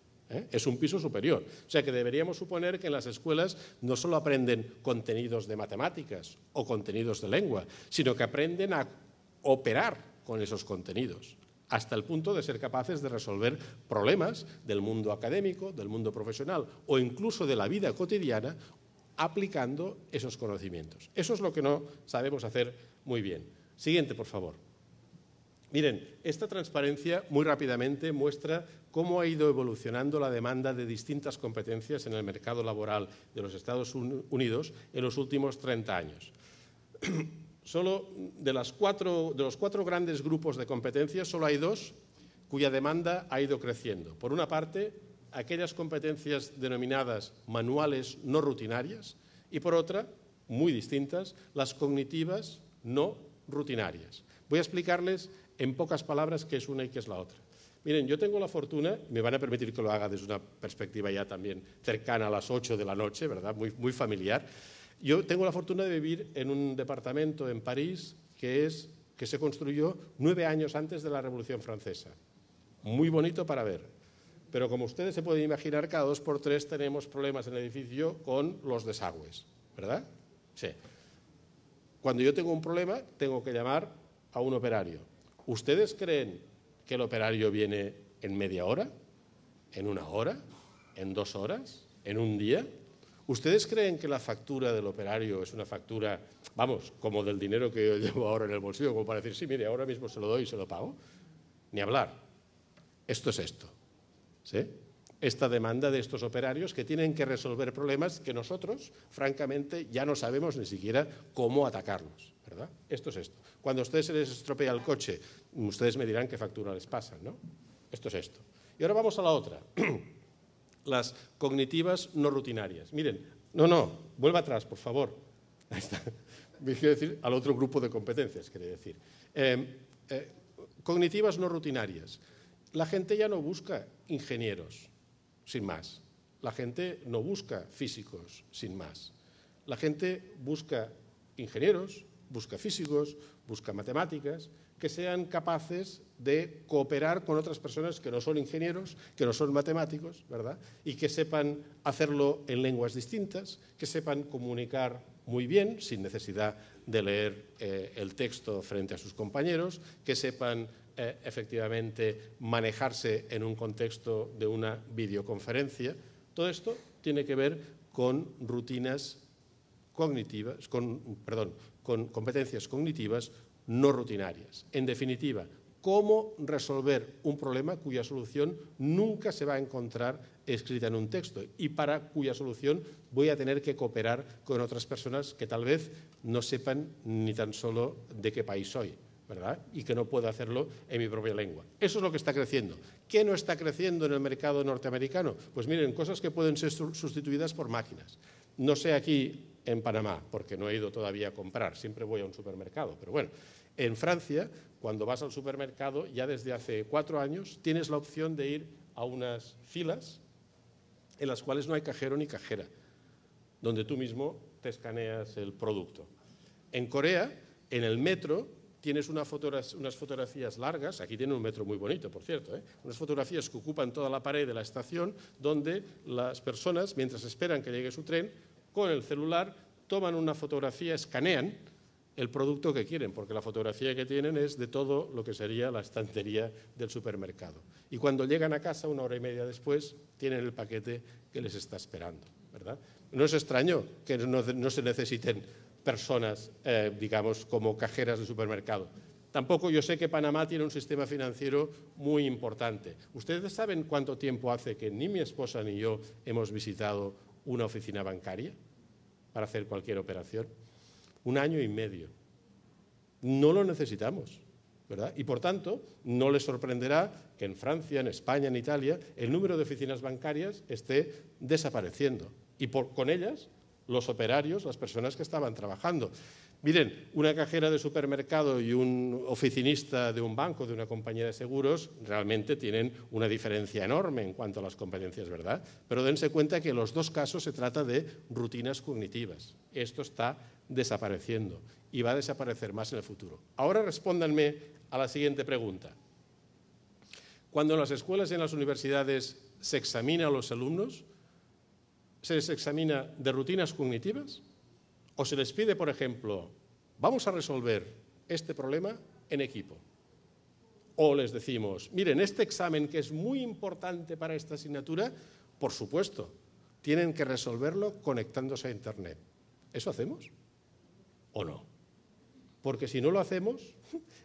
Es un piso superior. O sea que deberíamos suponer que en las escuelas no solo aprenden contenidos de matemáticas o contenidos de lengua, sino que aprenden a operar con esos contenidos, hasta el punto de ser capaces de resolver problemas del mundo académico, del mundo profesional o incluso de la vida cotidiana aplicando esos conocimientos. Eso es lo que no sabemos hacer muy bien. Siguiente, por favor. Miren, esta transparencia muy rápidamente muestra cómo ha ido evolucionando la demanda de distintas competencias en el mercado laboral de los Estados Unidos en los últimos 30 años. Solo de los cuatro grandes grupos de competencias, solo hay dos cuya demanda ha ido creciendo. Por una parte, aquellas competencias denominadas manuales no rutinarias y por otra, muy distintas, las cognitivas no rutinarias. Voy a explicarles en pocas palabras qué es una y qué es la otra. Miren, yo tengo la fortuna, me van a permitir que lo haga desde una perspectiva ya también cercana a las 8 de la noche, ¿verdad? Muy familiar. Yo tengo la fortuna de vivir en un departamento en París que se construyó 9 años antes de la Revolución Francesa. Muy bonito para ver. Pero como ustedes se pueden imaginar, cada 2 por 3 tenemos problemas en el edificio con los desagües, ¿verdad? Sí. Cuando yo tengo un problema, tengo que llamar a un operario. ¿Ustedes creen que el operario viene en media hora? ¿En 1 hora? ¿En 2 horas? ¿En un día? ¿Ustedes creen que la factura del operario es una factura, vamos, como del dinero que yo llevo ahora en el bolsillo, como para decir, sí, mire, ahora mismo se lo doy y se lo pago? Ni hablar. Esto es esto. ¿Sí? Esta demanda de estos operarios que tienen que resolver problemas que nosotros, francamente, ya no sabemos ni siquiera cómo atacarlos, ¿verdad? Esto es esto. Cuando a ustedes se les estropea el coche, ustedes me dirán qué factura les pasan, ¿no? Esto es esto. Y ahora vamos a la otra. Las cognitivas no rutinarias. Miren, vuelva atrás, por favor. Ahí está. Me quiero decir al otro grupo de competencias, quería decir. Cognitivas no rutinarias. La gente ya no busca ingenieros, sin más. La gente no busca físicos, sin más. La gente busca ingenieros, busca físicos, busca matemáticas, que sean capaces de cooperar con otras personas que no son ingenieros, que no son matemáticos, ¿verdad? Y que sepan hacerlo en lenguas distintas, que sepan comunicar muy bien, sin necesidad de leer el texto frente a sus compañeros, que sepan efectivamente manejarse en un contexto de una videoconferencia. Todo esto tiene que ver con rutinas cognitivas, con competencias cognitivas no rutinarias. En definitiva, cómo resolver un problema cuya solución nunca se va a encontrar escrita en un texto y para cuya solución voy a tener que cooperar con otras personas que tal vez no sepan ni tan solo de qué país soy, ¿verdad? Y que no puedo hacerlo en mi propia lengua. Eso es lo que está creciendo. ¿Qué no está creciendo en el mercado norteamericano? Pues miren, cosas que pueden ser sustituidas por máquinas. No sé aquí en Panamá, porque no he ido todavía a comprar, siempre voy a un supermercado, pero bueno, en Francia, cuando vas al supermercado, ya desde hace 4 años, tienes la opción de ir a unas filas en las cuales no hay cajero ni cajera, donde tú mismo te escaneas el producto. En Corea, en el metro, tienes unas fotografías largas, aquí tiene un metro muy bonito, por cierto, unas fotografías que ocupan toda la pared de la estación, donde las personas, mientras esperan que llegue su tren, con el celular toman una fotografía, escanean el producto que quieren, porque la fotografía que tienen es de todo lo que sería la estantería del supermercado. Y cuando llegan a casa, 1 hora y media después, tienen el paquete que les está esperando, ¿verdad? No es extraño que no se necesiten personas, digamos, como cajeras de supermercado. Tampoco yo sé que Panamá tiene un sistema financiero muy importante. ¿Ustedes saben cuánto tiempo hace que ni mi esposa ni yo hemos visitado una oficina bancaria para hacer cualquier operación? 1 año y medio. No lo necesitamos, ¿verdad? Y por tanto, no les sorprenderá que en Francia, en España, en Italia, el número de oficinas bancarias esté desapareciendo. Y con ellas, los operarios, las personas que estaban trabajando. Miren, una cajera de supermercado y un oficinista de un banco, de una compañía de seguros, realmente tienen una diferencia enorme en cuanto a las competencias, ¿verdad? Pero dense cuenta que en los 2 casos se trata de rutinas cognitivas. Esto está desapareciendo y va a desaparecer más en el futuro. Ahora respóndanme a la siguiente pregunta. Cuando en las escuelas y en las universidades se examina a los alumnos, ¿se les examina de rutinas cognitivas? ¿O se les pide, por ejemplo, vamos a resolver este problema en equipo? O les decimos, miren, este examen que es muy importante para esta asignatura, por supuesto, tienen que resolverlo conectándose a Internet. ¿Eso hacemos? ¿O no? Porque si no lo hacemos,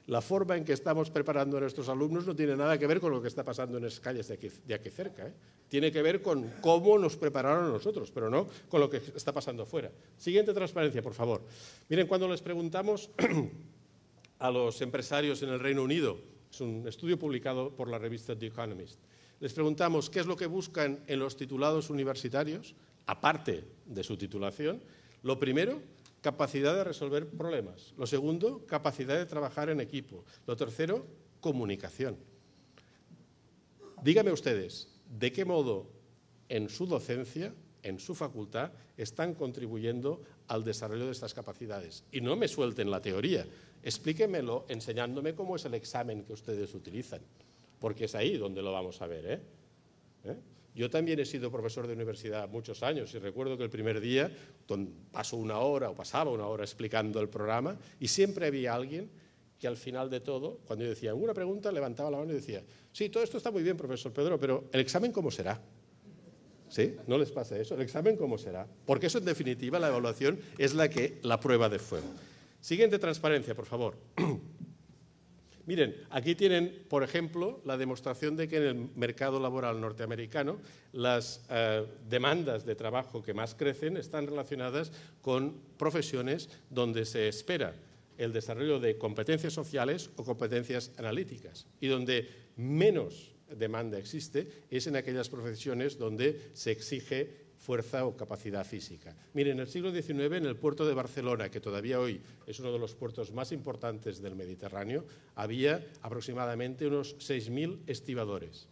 la forma en que estamos preparando a nuestros alumnos no tiene nada que ver con lo que está pasando en las calles de aquí cerca. Tiene que ver con cómo nos prepararon a nosotros, pero no con lo que está pasando fuera. Siguiente transparencia, por favor. Miren, cuando les preguntamos a los empresarios en el Reino Unido, es un estudio publicado por la revista The Economist, les preguntamos qué es lo que buscan en los titulados universitarios, aparte de su titulación. Lo primero, capacidad de resolver problemas. Lo segundo, capacidad de trabajar en equipo. Lo tercero, comunicación. Díganme ustedes, ¿de qué modo en su docencia, en su facultad, están contribuyendo al desarrollo de estas capacidades? Y no me suelten la teoría, explíquenmelo enseñándome cómo es el examen que ustedes utilizan, porque es ahí donde lo vamos a ver, Yo también he sido profesor de universidad muchos años y recuerdo que el primer día pasaba una hora explicando el programa y siempre había alguien que al final de todo, cuando yo decía alguna pregunta, levantaba la mano y decía, sí, todo esto está muy bien, profesor Pedro, pero ¿el examen cómo será? ¿Sí? ¿No les pasa eso? ¿El examen cómo será? Porque eso, en definitiva, la evaluación es la prueba de fuego. Siguiente transparencia, por favor. Miren, aquí tienen, por ejemplo, la demostración de que en el mercado laboral norteamericano las demandas de trabajo que más crecen están relacionadas con profesiones donde se espera el desarrollo de competencias sociales o competencias analíticas y donde menos demanda existe es en aquellas profesiones donde se exige fuerza o capacidad física. Miren, en el siglo XIX, en el puerto de Barcelona, que todavía hoy es uno de los puertos más importantes del Mediterráneo, había aproximadamente unos 6.000 estibadores.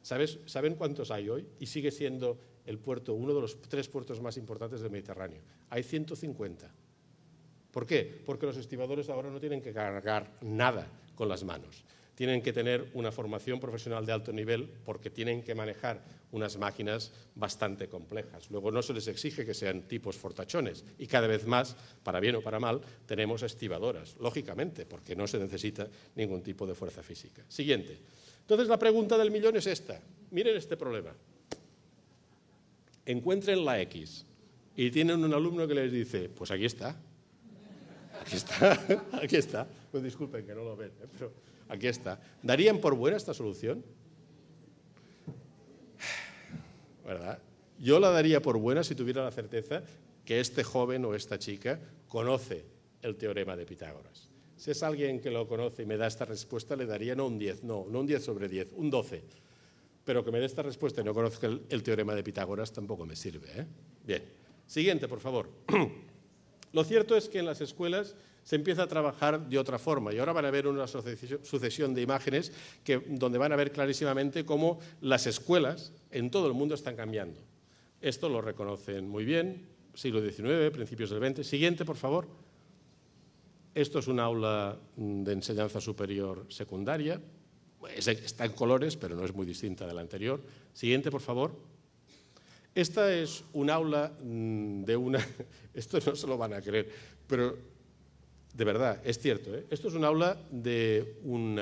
¿Saben cuántos hay hoy? Y sigue siendo el puerto, uno de los 3 puertos más importantes del Mediterráneo. Hay 150. ¿Por qué? Porque los estibadores ahora no tienen que cargar nada con las manos. Tienen que tener una formación profesional de alto nivel porque tienen que manejar unas máquinas bastante complejas. Luego no se les exige que sean tipos fortachones y cada vez más, para bien o para mal, tenemos estibadoras, lógicamente, porque no se necesita ningún tipo de fuerza física. Siguiente. Entonces la pregunta del millón es esta. Miren este problema. Encuentren la X y tienen un alumno que les dice, pues aquí está. Aquí está, aquí está. Pues disculpen que no lo ven, pero Aquí está. ¿Darían por buena esta solución? ¿Verdad? Yo la daría por buena si tuviera la certeza que este joven o esta chica conoce el teorema de Pitágoras. Si es alguien que lo conoce y me da esta respuesta, le daría no un 10, no un 10 sobre 10, un 12. Pero que me dé esta respuesta y no conozca el teorema de Pitágoras tampoco me sirve, ¿eh? Bien. Siguiente, por favor. Lo cierto es que en las escuelas se empieza a trabajar de otra forma y ahora van a ver una sucesión de imágenes donde van a ver clarísimamente cómo las escuelas en todo el mundo están cambiando. Esto lo reconocen muy bien, siglo XIX, principios del XX. Siguiente, por favor. Esto es un aula de enseñanza superior secundaria. Está en colores, pero no es muy distinta de la anterior. Siguiente, por favor. Esta es un aula de una... Esto no se lo van a creer, pero de verdad, es cierto, ¿eh? Esto es un aula de un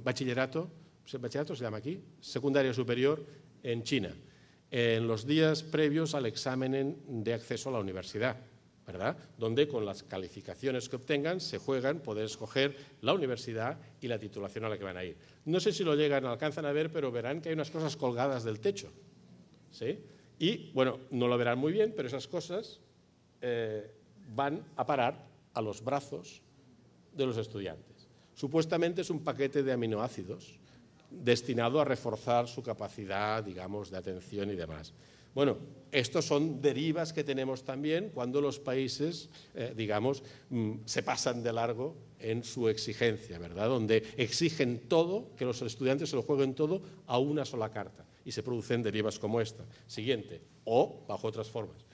bachillerato, ¿el bachillerato se llama aquí? Secundaria superior en China, en los días previos al examen de acceso a la universidad, ¿verdad? Donde con las calificaciones que obtengan se juegan poder escoger la universidad y la titulación a la que van a ir. No sé si lo alcanzan a ver, pero verán que hay unas cosas colgadas del techo, ¿sí? Y, bueno, no lo verán muy bien, pero esas cosas van a parar a los brazos de los estudiantes. Supuestamente es un paquete de aminoácidos destinado a reforzar su capacidad, digamos, de atención y demás. Bueno, estos son derivas que tenemos también cuando los países, digamos, se pasan de largo en su exigencia, ¿verdad? Donde exigen todo, que los estudiantes se lo jueguen todo a una sola carta y se producen derivas como esta. Siguiente, o bajo otras formas.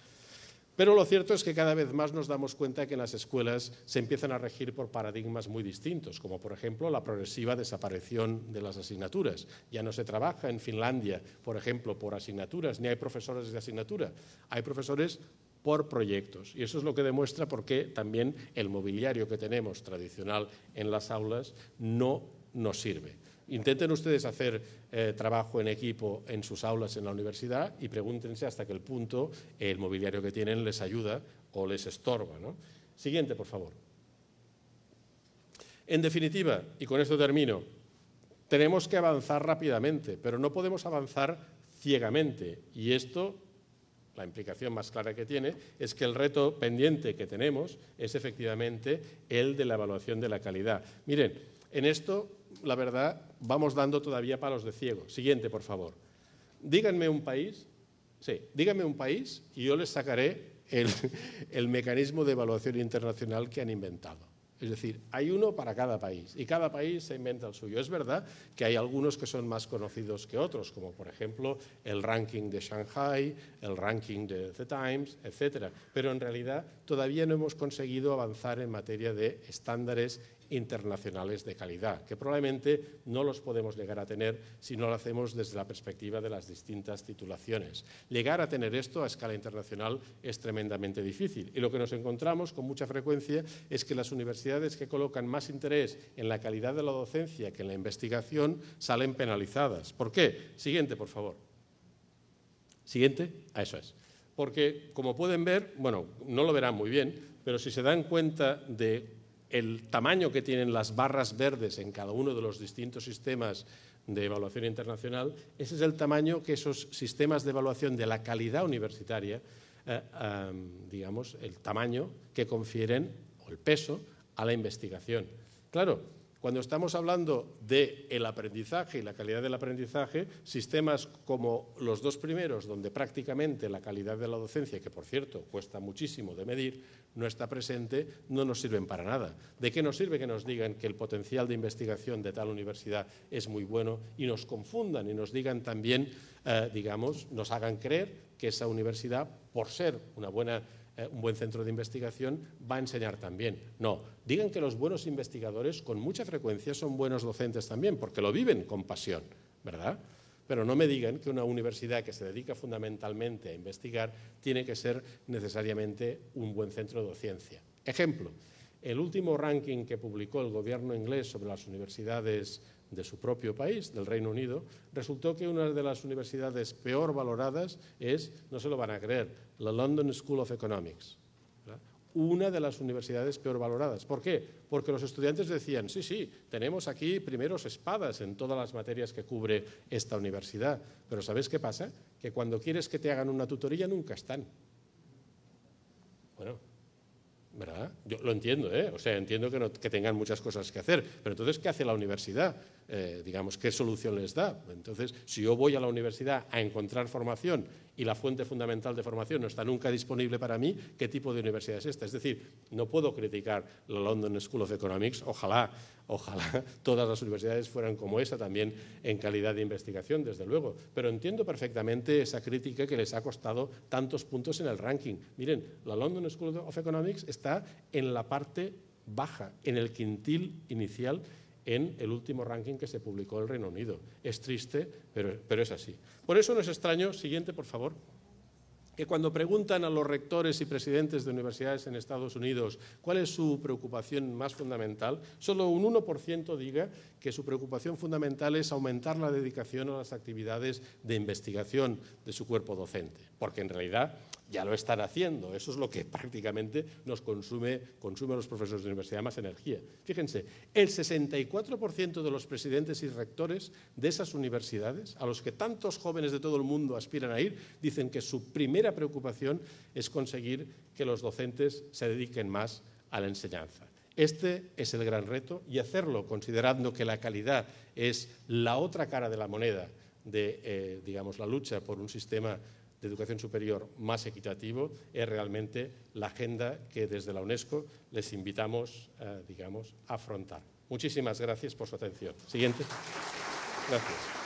Pero lo cierto es que cada vez más nos damos cuenta que en las escuelas se empiezan a regir por paradigmas muy distintos, como por ejemplo la progresiva desaparición de las asignaturas. Ya no se trabaja en Finlandia, por ejemplo, por asignaturas, ni hay profesores de asignatura, hay profesores por proyectos. Y eso es lo que demuestra por qué también el mobiliario que tenemos tradicional en las aulas no nos sirve. Intenten ustedes hacer trabajo en equipo en sus aulas en la universidad y pregúntense hasta qué punto el mobiliario que tienen les ayuda o les estorba, ¿no? Siguiente, por favor. En definitiva, y con esto termino, tenemos que avanzar rápidamente, pero no podemos avanzar ciegamente. Y esto, la implicación más clara que tiene, es que el reto pendiente que tenemos es efectivamente el de la evaluación de la calidad. Miren, en esto, la verdad, vamos dando todavía palos de ciego. Siguiente, por favor. Díganme un país y yo les sacaré el mecanismo de evaluación internacional que han inventado. Es decir, hay uno para cada país y cada país se inventa el suyo. Es verdad que hay algunos que son más conocidos que otros, como por ejemplo el ranking de Shanghai, el ranking de The Times, etcétera. Pero en realidad todavía no hemos conseguido avanzar en materia de estándares internacionales de calidad, que probablemente no los podemos llegar a tener si no lo hacemos desde la perspectiva de las distintas titulaciones. Llegar a tener esto a escala internacional es tremendamente difícil y lo que nos encontramos con mucha frecuencia es que las universidades que colocan más interés en la calidad de la docencia que en la investigación salen penalizadas. ¿Por qué? Siguiente, por favor. Siguiente, eso es. Porque, como pueden ver, bueno, no lo verán muy bien, pero si se dan cuenta de el tamaño que tienen las barras verdes en cada uno de los distintos sistemas de evaluación internacional, ese es el tamaño que esos sistemas de evaluación de la calidad universitaria, digamos, el tamaño que confieren, o el peso, a la investigación. Claro, cuando estamos hablando del aprendizaje y la calidad del aprendizaje, sistemas como los dos primeros, donde prácticamente la calidad de la docencia, que por cierto cuesta muchísimo de medir, no está presente, no nos sirven para nada. ¿De qué nos sirve que nos digan que el potencial de investigación de tal universidad es muy bueno y nos confundan y nos digan también, digamos, nos hagan creer que esa universidad, por ser un buen centro de investigación, va a enseñar también? No, digan que los buenos investigadores con mucha frecuencia son buenos docentes también, porque lo viven con pasión, ¿verdad? Pero no me digan que una universidad que se dedica fundamentalmente a investigar tiene que ser necesariamente un buen centro de ciencia. Ejemplo, el último ranking que publicó el gobierno inglés sobre las universidades de su propio país, del Reino Unido, resultó que una de las universidades peor valoradas es, no se lo van a creer, la London School of Economics, ¿verdad? una de las universidades peor valoradas. ¿Por qué? Porque los estudiantes decían, sí, sí, tenemos aquí primeros espadas en todas las materias que cubre esta universidad. Pero ¿sabes qué pasa? Que cuando quieres que te hagan una tutoría nunca están. Bueno, ¿verdad? Yo lo entiendo, ¿eh? O sea, entiendo que tengan muchas cosas que hacer, pero entonces, ¿qué hace la universidad? Digamos, ¿qué solución les da? Entonces, si yo voy a la universidad a encontrar formación y la fuente fundamental de formación no está nunca disponible para mí, ¿qué tipo de universidad es esta? Es decir, no puedo criticar la London School of Economics, ojalá todas las universidades fueran como esa también en calidad de investigación, desde luego, pero entiendo perfectamente esa crítica que les ha costado tantos puntos en el ranking. Miren, la London School of Economics está en la parte baja, en el quintil inicial en el último ranking que se publicó en el Reino Unido. Es triste, pero es así. Por eso no es extraño, siguiente por favor, que cuando preguntan a los rectores y presidentes de universidades en Estados Unidos cuál es su preocupación más fundamental, solo un 1% diga que su preocupación fundamental es aumentar la dedicación a las actividades de investigación de su cuerpo docente, porque en realidad ya lo están haciendo. Eso es lo que prácticamente nos consume a los profesores de universidad más energía. Fíjense, el 64% de los presidentes y rectores de esas universidades, a los que tantos jóvenes de todo el mundo aspiran a ir, dicen que su primera preocupación es conseguir que los docentes se dediquen más a la enseñanza. Este es el gran reto, y hacerlo considerando que la calidad es la otra cara de la moneda de digamos, la lucha por un sistema de educación superior más equitativo, es realmente la agenda que desde la UNESCO les invitamos digamos, a afrontar. Muchísimas gracias por su atención. Siguiente. Gracias.